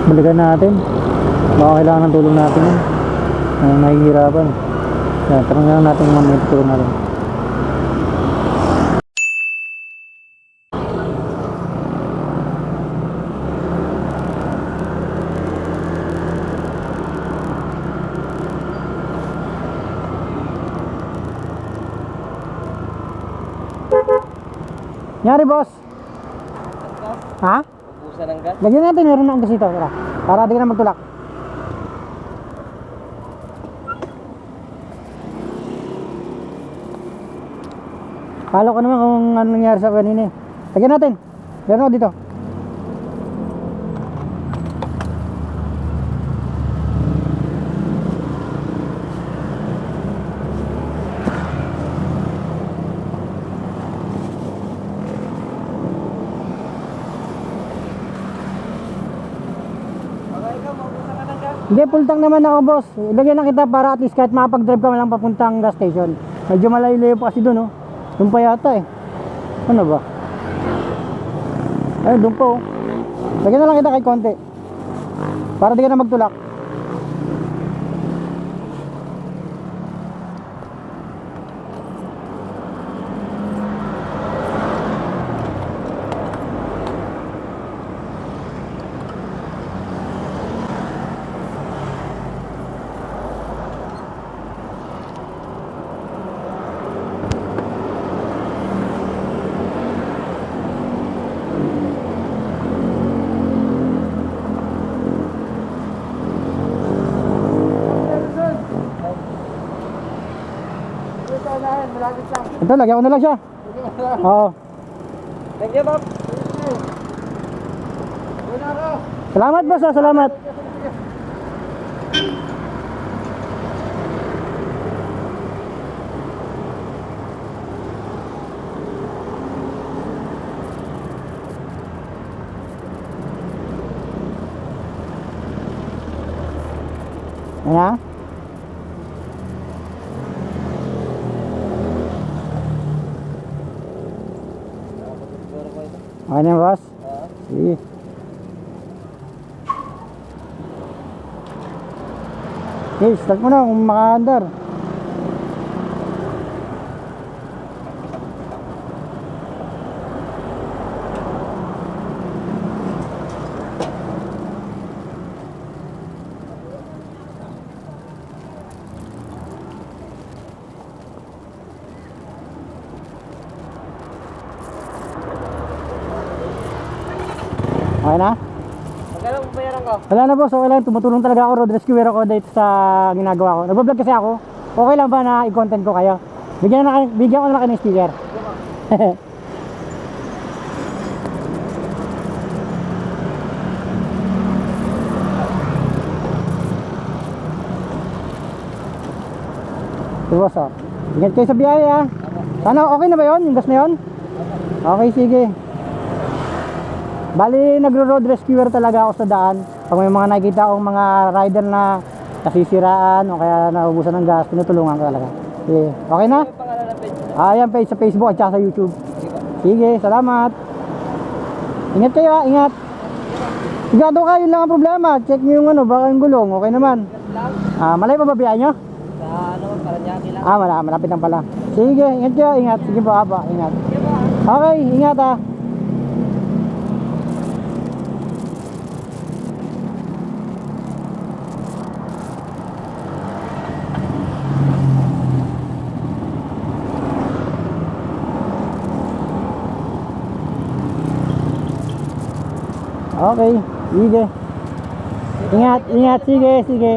Balikan natin. Baka kailangan ng tulong natin yun. Nahihirapan. Kaya tanong lang natin kung may tulong natin. Nyari boss. Ha? Ubusan ng gas. Lagyan natin, meron na ang gas dito. Tara. Para di ka na magtulak. Palo ko naman kung ano nangyari sa kanina eh. Lagyan natin. Meron ako dito. Hindi, full tank naman ako boss. Ilagyan lang kita para at least kahit makapag-drive ka lang papuntang gas station. Medyo malayo-layo pa kasi doon, oh. Doon pa yata eh. Ano ba? Ayun, doon po, oh. Lagyan na lang kita kahit konti. Para di ka na magtulak. Ito, lagyan ko na lang siya. Oo. Thank you, Bob. Salamat boss, salamat. Ayan. Okay na boss? Sige. Okay, start mo na kung maka-andar. Okay na? Magkano ang bayaran ko? Wala na boss, okay lang. Tumutulong talaga ako, road rescuer ako dito sa ginagawa ko. Nagbablog kasi ako. Okay lang ba na i-content ko kayo? Bigyan ko na kayo ng sticker. Ito boss, oh. Ingat kayo sa biyahe, ha. Sana okay na ba yun? Yung gas na yun? Okay, sige. Bali, nagro-road rescuer talaga ako sa daan. Pag may mga nakikita akong mga rider na nasisiraan o kaya naubusan ng gas, tinutulungan ko talaga. Okay, okay na? Ano pangalan ng page? Yan page sa Facebook at saka sa YouTube. Sige, salamat. Ingat kayo, ha, ingat. Sigado ka, yun lang ang problema. Check nyo yung ano, baka yung gulong, okay naman. Malay pa ba biyahe nyo? Sa ano, Paranaque lang. Malapit lang pala. Sige, ingat kayo, ingat. Sige po, ingat. Okay, ingat ha. Okay, sige. Ingat, ingat, sige, sige.